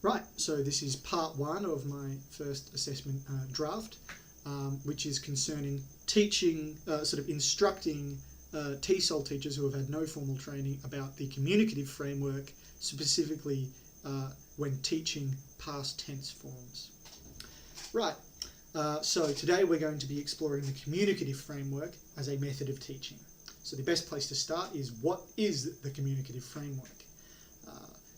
Right, so this is part one of my first assessment draft, which is concerning teaching, instructing TESOL teachers who have had no formal training about the communicative framework, specifically when teaching past tense forms. Right, so today we're going to be exploring the communicative framework as a method of teaching. So the best place to start is, what is the communicative framework?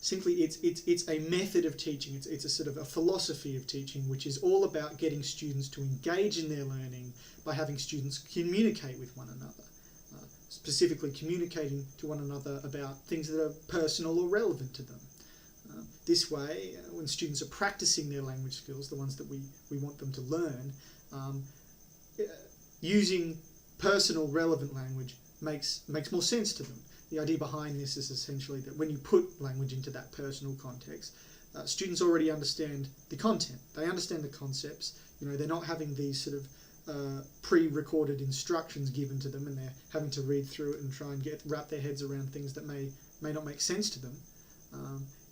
Simply, it's a method of teaching. It's a sort of a philosophy of teaching, which is all about getting students to engage in their learning by having students communicate with one another, specifically communicating to one another about things that are personal or relevant to them. This way, when students are practicing their language skills, the ones that we want them to learn, using personal, relevant language makes more sense to them. The idea behind this is essentially that when you put language into that personal context, students already understand the content. They understand the concepts. You know, they're not having these sort of pre-recorded instructions given to them, and they're having to read through it and try and wrap their heads around things that may not make sense to them.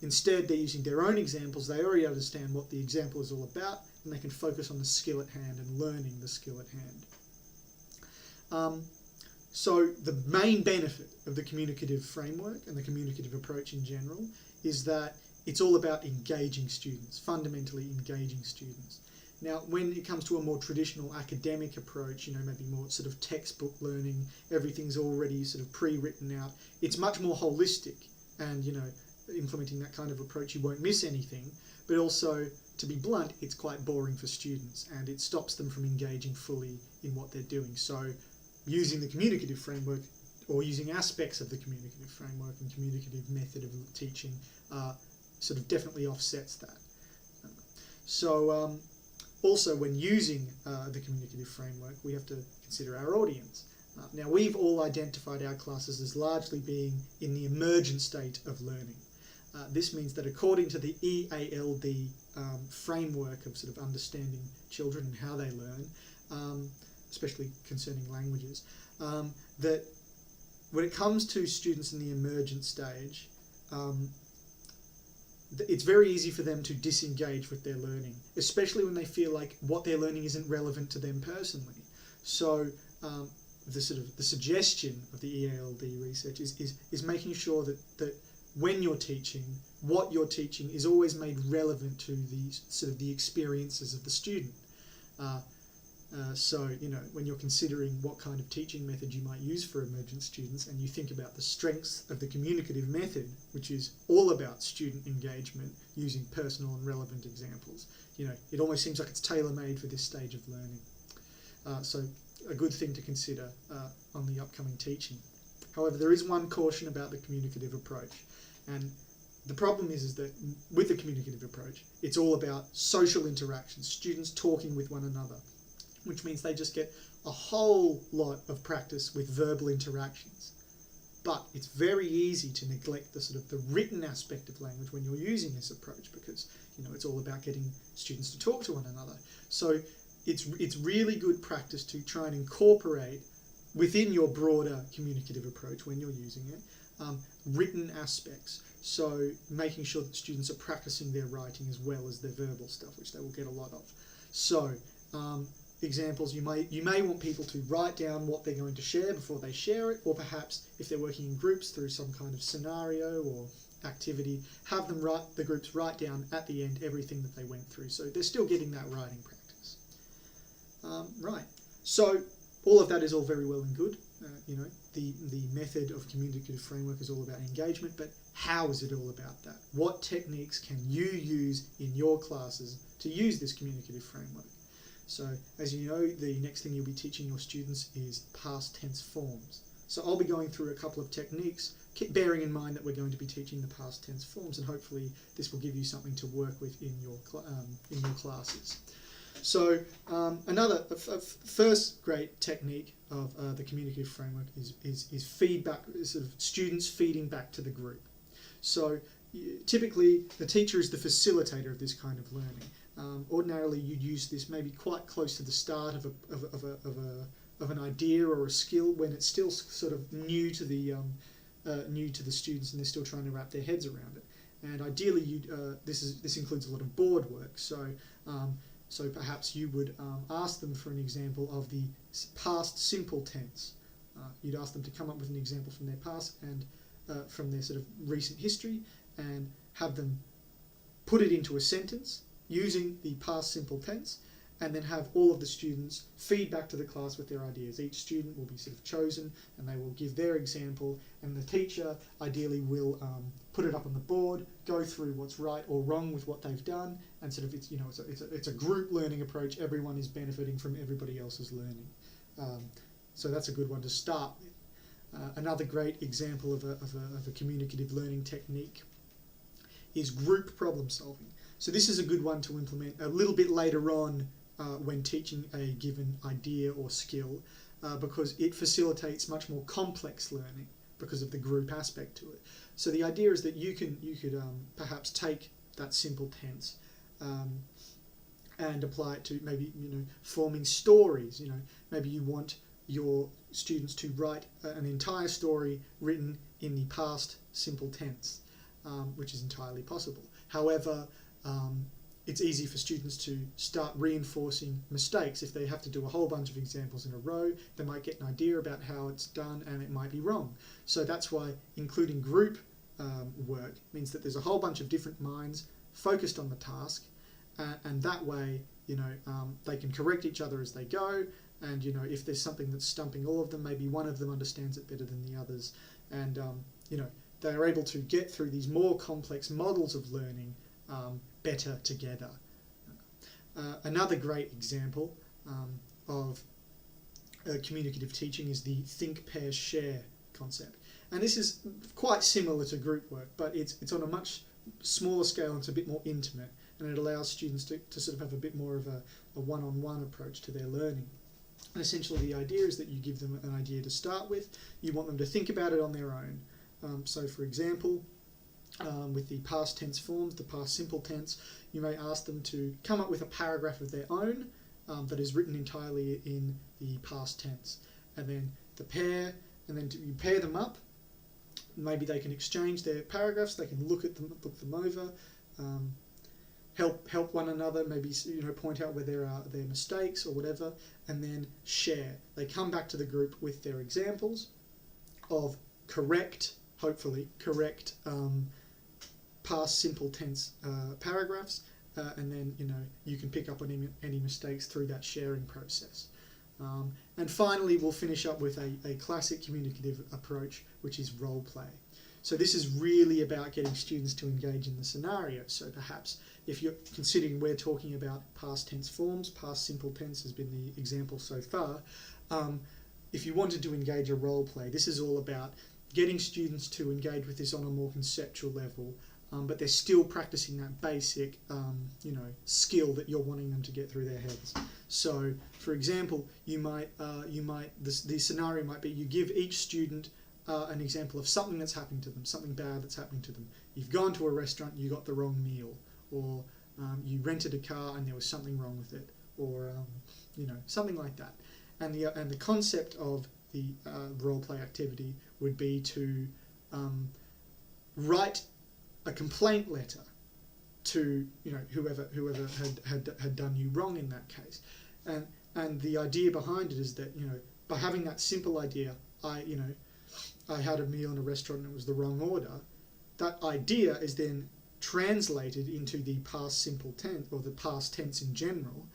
Instead, they're using their own examples. They already understand what the example is all about, and they can focus on the skill at hand and learning the skill at hand. So the main benefit of the communicative framework and the communicative approach in general is that it's all about engaging students, fundamentally engaging students. Now, when it comes to a more traditional academic approach, you know, maybe more sort of textbook learning, everything's already sort of pre-written out, it's much more holistic, and, you know, implementing that kind of approach, you won't miss anything, but also, to be blunt, it's quite boring for students, and it stops them from engaging fully in what they're doing. So using the communicative framework, or using aspects of the communicative framework and communicative method of teaching, sort of definitely offsets that. Also, when using the communicative framework, we have to consider our audience. Now, we've all identified our classes as largely being in the emergent state of learning. This means that according to the EALD framework of sort of understanding children and how they learn, especially concerning languages, that when it comes to students in the emergent stage, it's very easy for them to disengage with their learning, especially when they feel like what they're learning isn't relevant to them personally. So the suggestion of the EALD research is making sure that when you're teaching, what you're teaching is always made relevant to the experiences of the student. So, you know, when you're considering what kind of teaching method you might use for emergent students, and you think about the strengths of the communicative method, which is all about student engagement using personal and relevant examples, you know, it almost seems like it's tailor-made for this stage of learning. So a good thing to consider on the upcoming teaching. However, there is one caution about the communicative approach, and the problem is that with the communicative approach, it's all about social interactions, students talking with one another, which means they just get a whole lot of practice with verbal interactions. But it's very easy to neglect the written aspect of language when you're using this approach, because, you know, it's all about getting students to talk to one another. So it's really good practice to try and incorporate within your broader communicative approach, when you're using it, written aspects. So making sure that students are practicing their writing as well as their verbal stuff, which they will get a lot of. So examples, you may want people to write down what they're going to share before they share it, or perhaps if they're working in groups through some kind of scenario or activity, have them the groups write down at the end everything that they went through, so they're still getting that writing practice. Right, so all of that is all very well and good. You know, the method of communicative framework is all about engagement, but how is it all about that? What techniques can you use in your classes to use this communicative framework? So, as you know, the next thing you'll be teaching your students is past tense forms. So I'll be going through a couple of techniques, bearing in mind that we're going to be teaching the past tense forms, and hopefully this will give you something to work with in your classes. So first great technique of the communicative framework is feedback, sort of students feeding back to the group. So typically the teacher is the facilitator of this kind of learning. Ordinarily you'd use this maybe quite close to the start of an idea or a skill, when it's still sort of new to the students and they're still trying to wrap their heads around it. and ideally this includes a lot of board work. So so perhaps you would ask them for an example of the past simple tense. You'd ask them to come up with an example from their past and from their sort of recent history, and have them put it into a sentence using the past simple tense, and then have all of the students feed back to the class with their ideas. Each student will be sort of chosen, and they will give their example, and the teacher ideally will put it up on the board, go through what's right or wrong with what they've done, and sort of it's a group learning approach. Everyone is benefiting from everybody else's learning. So that's a good one to start with. Another great example of a communicative learning technique is group problem solving. So this is a good one to implement a little bit later on when teaching a given idea or skill, because it facilitates much more complex learning because of the group aspect to it. So the idea is that you could perhaps take that simple tense and apply it to maybe forming stories. Maybe you want your students to write an entire story written in the past simple tense, which is entirely possible. However, it's easy for students to start reinforcing mistakes. If they have to do a whole bunch of examples in a row, they might get an idea about how it's done and it might be wrong. So that's why including group work means that there's a whole bunch of different minds focused on the task, and that way they can correct each other as they go. And if there's something that's stumping all of them, maybe one of them understands it better than the others, and they are able to get through these more complex models of learning better together. Another great example of communicative teaching is the think, pair, share concept, and this is quite similar to group work, but it's on a much smaller scale and it's a bit more intimate, and it allows students to sort of have a bit more of a one-on-one approach to their learning. And essentially the idea is that you give them an idea to start with, you want them to think about it on their own. So for example, with the past tense forms, the past simple tense, you may ask them to come up with a paragraph of their own that is written entirely in the past tense. And then you pair them up. Maybe they can exchange their paragraphs, they can look them over, help one another, maybe point out where there are their mistakes or whatever, and then share. They come back to the group with their examples of hopefully correct past simple tense paragraphs, and then you can pick up on any mistakes through that sharing process. And finally, we'll finish up with a classic communicative approach, which is role play. So this is really about getting students to engage in the scenario. So perhaps if you're considering we're talking about past tense forms, past simple tense has been the example so far. If you wanted to engage a role play, this is all about getting students to engage with this on a more conceptual level, but they're still practicing that basic skill that you're wanting them to get through their heads. So for example, the scenario might be you give each student an example of something that's happening to them, something bad that's happening to them. You've gone to a restaurant, you got the wrong meal, or you rented a car and there was something wrong with it, or something like that. And the concept of the role play activity would be to write a complaint letter to whoever had done you wrong in that case, and the idea behind it is that by having that simple idea, I had a meal in a restaurant and it was the wrong order. That idea is then translated into the past simple tense or the past tense in general,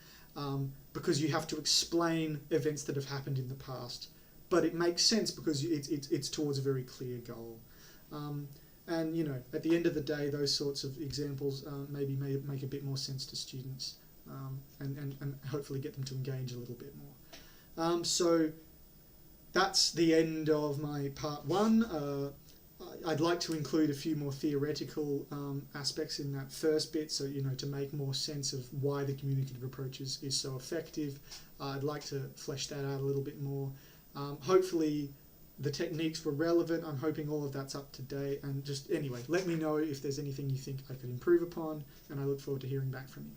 because you have to explain events that have happened in the past, but it makes sense because it's towards a very clear goal. And at the end of the day, those sorts of examples maybe may make a bit more sense to students, and hopefully get them to engage a little bit more. So that's the end of my part one. I'd like to include a few more theoretical aspects in that first bit, so to make more sense of why the communicative approach is so effective. I'd like to flesh that out a little bit more. Hopefully the techniques were relevant. I'm hoping all of that's up to date, and just anyway, let me know if there's anything you think I could improve upon, and I look forward to hearing back from you.